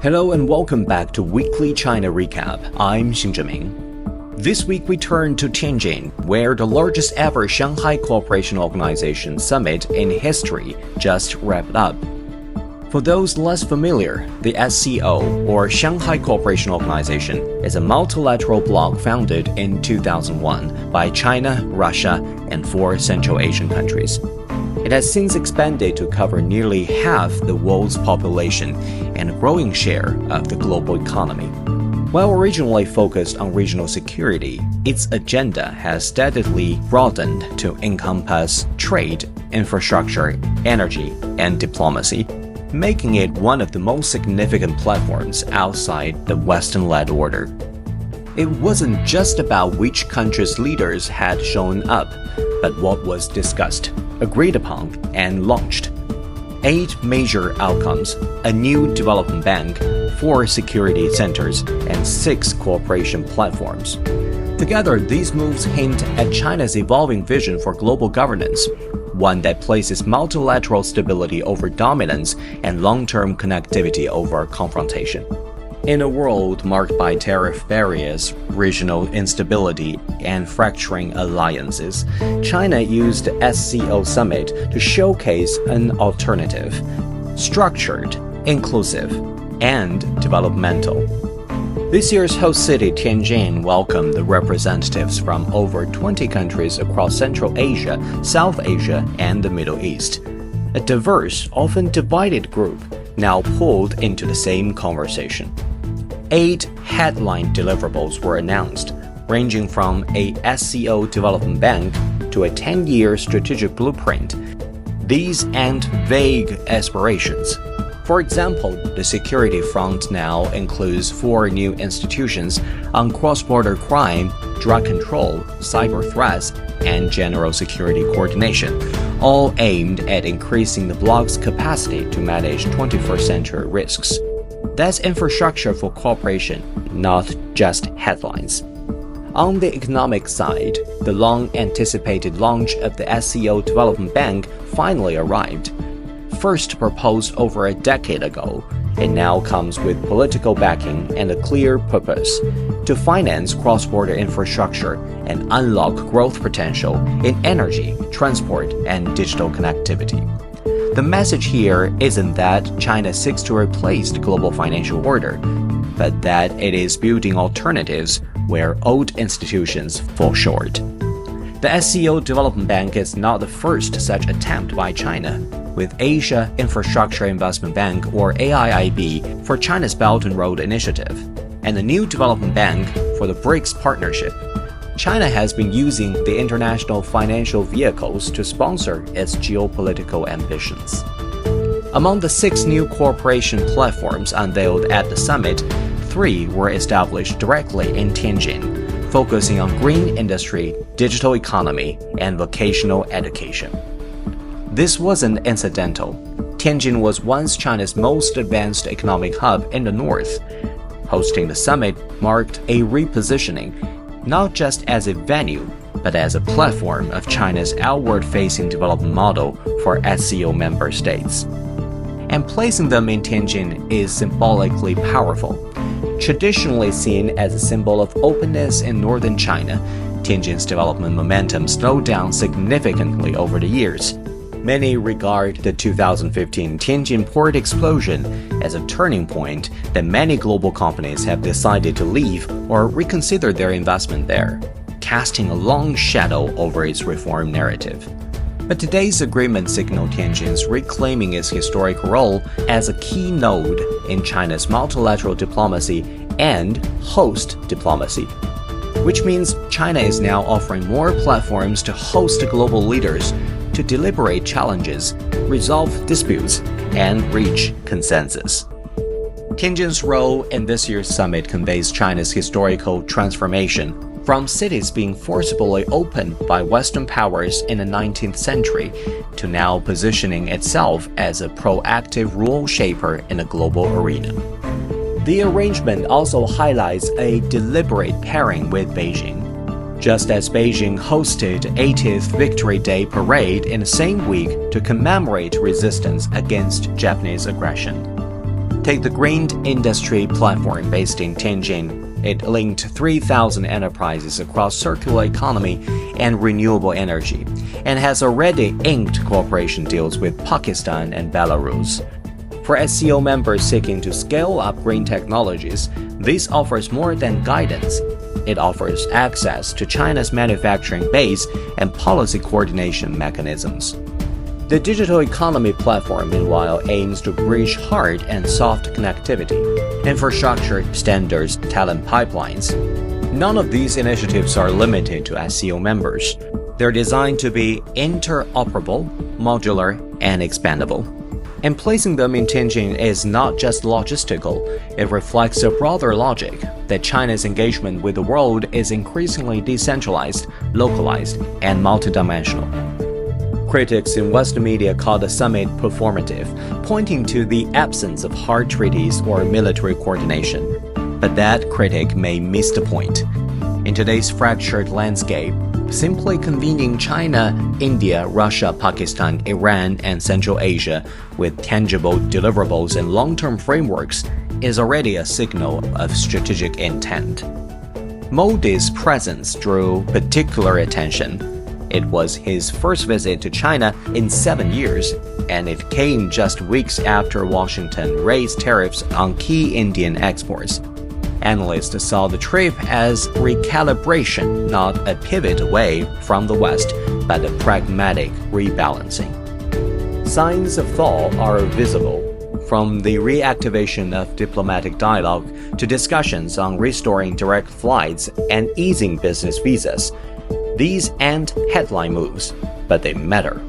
Hello and welcome back to Weekly China Recap. I'm Xing Zhiming. This week we turn to Tianjin, where the largest ever Shanghai Cooperation Organization summit in history just wrapped up. For those less familiar, the SCO, or Shanghai Cooperation Organization, is a multilateral bloc founded in 2001 by China, Russia, and 4 Central Asian countries. It has since expanded to cover nearly half the world's population and a growing share of the global economy. While originally focused on regional security, its agenda has steadily broadened to encompass trade, infrastructure, energy, and diplomacy, making it one of the most significant platforms outside the Western-led order. It wasn't just about which country's leaders had shown up, but what was discussed, agreed upon, and launched. 8 major outcomes, a new development bank, 4 security centers, and 6 cooperation platforms. Together, these moves hint at China's evolving vision for global governance, one that places multilateral stability over dominance and long-term connectivity over confrontation. In a world marked by tariff barriers, regional instability, and fracturing alliances, China used the SCO summit to showcase an alternative, structured, inclusive, and developmental. This year's host city, Tianjin, welcomed the representatives from over 20 countries across Central Asia, South Asia, and the Middle East. A diverse, often divided group now pulled into the same conversation. 8 headline deliverables were announced, ranging from a SCO Development Bank to a 10-year strategic blueprint. These aren't vague aspirations. For example, the security front now includes 4 new institutions on cross-border crime, drug control, cyber threats, and general security coordination, all aimed at increasing the bloc's capacity to manage 21st-century risks. That's infrastructure for cooperation, not just headlines. On the economic side, the long-anticipated launch of the SCO Development Bank finally arrived. First proposed over a decade ago, it now comes with political backing and a clear purpose: to finance cross-border infrastructure and unlock growth potential in energy, transport, and digital connectivity. The message here isn't that China seeks to replace the global financial order, but that it is building alternatives where old institutions fall short. The SCO Development Bank is not the first such attempt by China, with Asia Infrastructure Investment Bank, or AIIB, for China's Belt and Road Initiative, and the new Development Bank for the BRICS Partnership. China has been using the international financial vehicles to sponsor its geopolitical ambitions. Among the 6 new cooperation platforms unveiled at the summit, 3 were established directly in Tianjin, focusing on green industry, digital economy, and vocational education. This wasn't incidental. Tianjin was once China's most advanced economic hub in the north. Hosting the summit marked a repositioning, not just as a venue, but as a platform of China's outward-facing development model for SCO member states. And placing them in Tianjin is symbolically powerful. Traditionally seen as a symbol of openness in northern China, Tianjin's development momentum slowed down significantly over the years. Many regard the 2015 Tianjin port explosion as a turning point that many global companies have decided to leave or reconsider their investment there, casting a long shadow over its reform narrative. But today's agreement signaled Tianjin's reclaiming its historic role as a key node in China's multilateral diplomacy and host diplomacy, which means China is now offering more platforms to host global leaders to deliberate challenges, resolve disputes, and reach consensus. Tianjin's role in this year's summit conveys China's historical transformation, from cities being forcibly opened by Western powers in the 19th century to now positioning itself as a proactive rule shaper in a global arena. The arrangement also highlights a deliberate pairing with Beijing. Just as Beijing hosted 80th Victory Day parade in the same week to commemorate resistance against Japanese aggression. Take the green industry platform based in Tianjin. It linked 3,000 enterprises across circular economy and renewable energy, and has already inked cooperation deals with Pakistan and Belarus. For SCO members seeking to scale up green technologies, this offers more than guidance. It offers access to China's manufacturing base and policy coordination mechanisms. The digital economy platform, meanwhile, aims to bridge hard and soft connectivity, infrastructure, standards, talent pipelines. None of these initiatives are limited to SCO members. They're designed to be interoperable, modular, and expandable. And placing them in Tianjin is not just logistical, it reflects a broader logic that China's engagement with the world is increasingly decentralized, localized, and multidimensional. Critics in Western media call the summit performative, pointing to the absence of hard treaties or military coordination. But that critic may miss the point. In today's fractured landscape, simply convening China, India, Russia, Pakistan, Iran, and Central Asia with tangible deliverables and long-term frameworks is already a signal of strategic intent. Modi's presence drew particular attention. It was his first visit to China in 7 years, and it came just weeks after Washington raised tariffs on key Indian exports. Analysts saw the trip as recalibration, not a pivot away from the West, but a pragmatic rebalancing. Signs of thaw are visible, from the reactivation of diplomatic dialogue to discussions on restoring direct flights and easing business visas. These aren't headline moves, but they matter.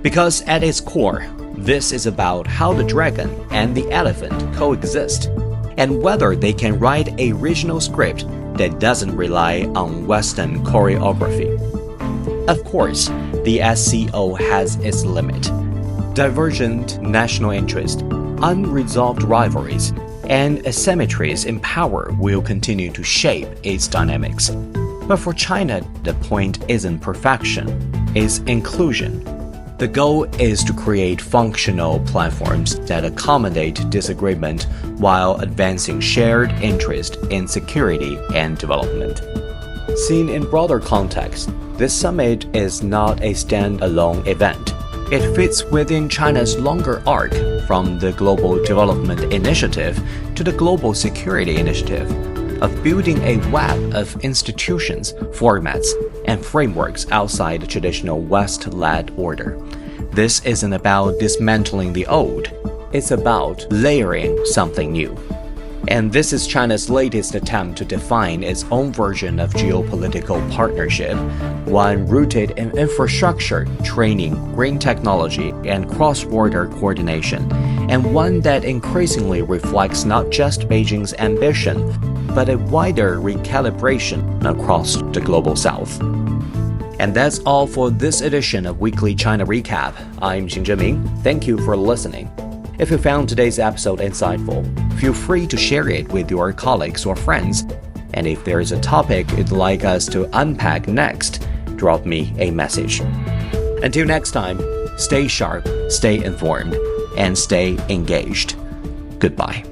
Because at its core, this is about how the dragon and the elephant coexist, and whether they can write a regional script that doesn't rely on Western choreography. Of course, the SCO has its limit. Divergent national interest, unresolved rivalries, and asymmetries in power will continue to shape its dynamics. But for China, the point isn't perfection, it's inclusion. The goal is to create functional platforms that accommodate disagreement while advancing shared interest in security and development. Seen in broader context, this summit is not a standalone event. It fits within China's longer arc, from the Global Development Initiative to the Global Security Initiative, of building a web of institutions, formats, and frameworks outside the traditional West-led order. This isn't about dismantling the old, it's about layering something new. And this is China's latest attempt to define its own version of geopolitical partnership, one rooted in infrastructure, training, green technology, and cross-border coordination, and one that increasingly reflects not just Beijing's ambition, but a wider recalibration across the global south. And that's all for this edition of Weekly China Recap. I'm Xing Zhiming. Thank you for listening. If you found today's episode insightful, feel free to share it with your colleagues or friends. And if there is a topic you'd like us to unpack next, drop me a message. Until next time, stay sharp, stay informed, and stay engaged. Goodbye.